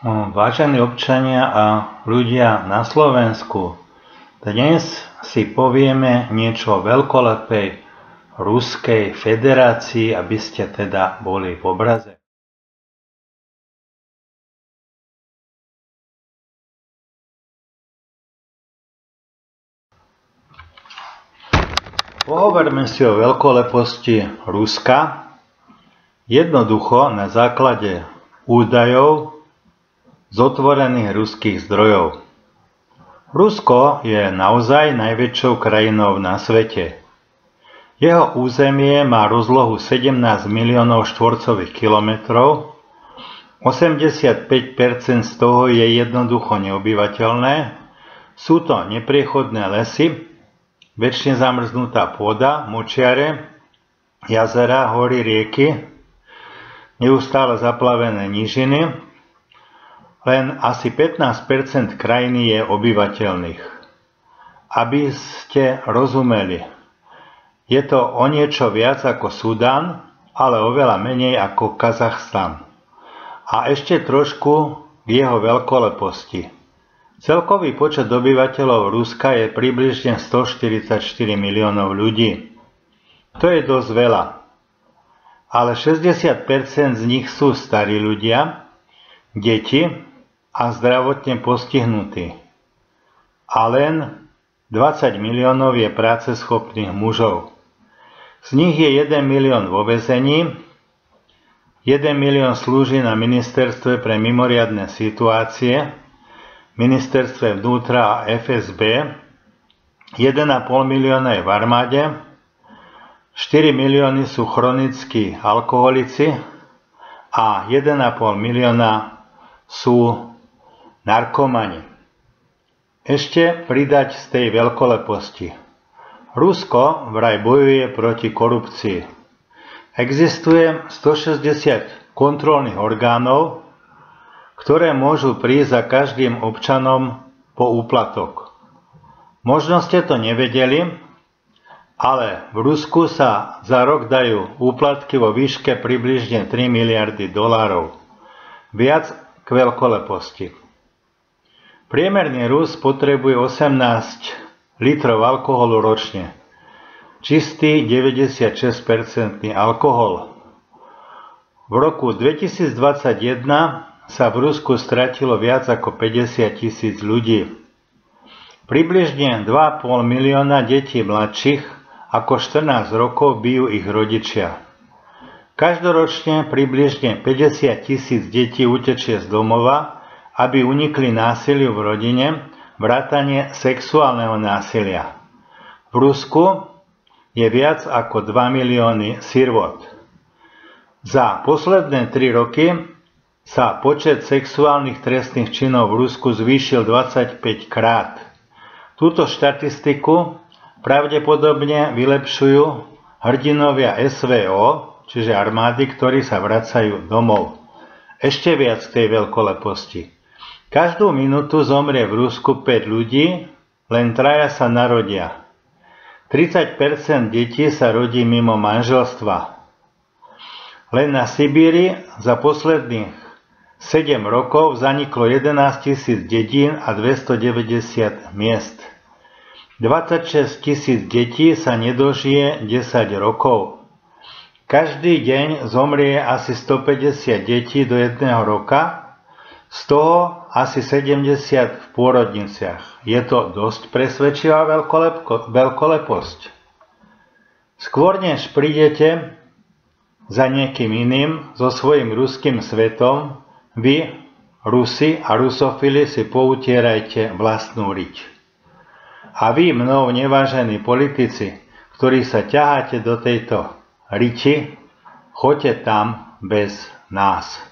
Vážení občania a ľudia na Slovensku, dnes si povieme niečo o veľkolepej Ruskej federácii, aby ste teda boli v obraze. Pohovorme si o veľkoleposti Ruska, jednoducho na základe údajov z otvorených ruských zdrojov. Rusko je naozaj najväčšou krajinou na svete. Jeho územie má rozlohu 17 miliónov štvorcových kilometrov, 85% z toho je jednoducho neobyvateľné, sú to nepriechodné lesy, večne zamrznutá pôda, močiare, jazera, hory, rieky, neustále zaplavené nížiny. Len asi 15% krajiny je obyvateľných. Aby ste rozumeli, je to o niečo viac ako Sudán, ale oveľa menej ako Kazachstan. A ešte trošku k jeho veľkoleposti. Celkový počet obyvateľov Ruska je približne 144 miliónov ľudí. To je dosť veľa. Ale 60% z nich sú starí ľudia, deti a zdravotne postihnutí. A len 20 miliónov je práceschopných mužov. Z nich je 1 milión vo väzení, 1 milión slúži na ministerstve pre mimoriadne situácie, ministerstve vnútra a FSB, 1,5 milióna je v armáde, 4 milióny sú chronickí alkoholici a 1,5 milióna sú narkomani. Ešte pridať z tej veľkoleposti. Rusko vraj bojuje proti korupcii. Existuje 160 kontrolných orgánov, ktoré môžu prísť za každým občanom po úplatok. Možno ste to nevedeli, ale v Rusku sa za rok dajú úplatky vo výške približne 3 miliardy dolárov. Viac k veľkoleposti. Priemerný Rus potrebuje 18 litrov alkoholu ročne. Čistý 96% alkohol. V roku 2021 sa v Rusku stratilo viac ako 50 000 ľudí. Približne 2,5 milióna detí mladších ako 14 rokov bijú ich rodičia. Každoročne približne 50 000 detí utečie z domova, aby unikli násiliu v rodine, vrátane sexuálneho násilia. V Rusku je viac ako 2 milióny sirvot. Za posledné 3 roky sa počet sexuálnych trestných činov v Rusku zvýšil 25 krát. Túto štatistiku pravdepodobne vylepšujú hrdinovia SVO, čiže armády, ktorí sa vracajú domov. Ešte viac k tej veľkoleposti. Každú minútu zomrie v Rusku 5 ľudí, len 3 sa narodia. 30% detí sa rodí mimo manželstva. Len na Sibíri za posledných 7 rokov zaniklo 11 000 dedín a 290 miest. 26 000 detí sa nedožije 10 rokov. Každý deň zomrie asi 150 detí do 1 roka, z toho asi 70 v pôrodniciach. Je to dosť presvedčivá veľkoleposť. Skôr než prídete za niekým iným so svojím ruským svetom, vy, Rusi a rusofili, si poutierajte vlastnú riť. A vy, mnou nevážení politici, ktorí sa ťaháte do tejto riti, choďte tam bez nás.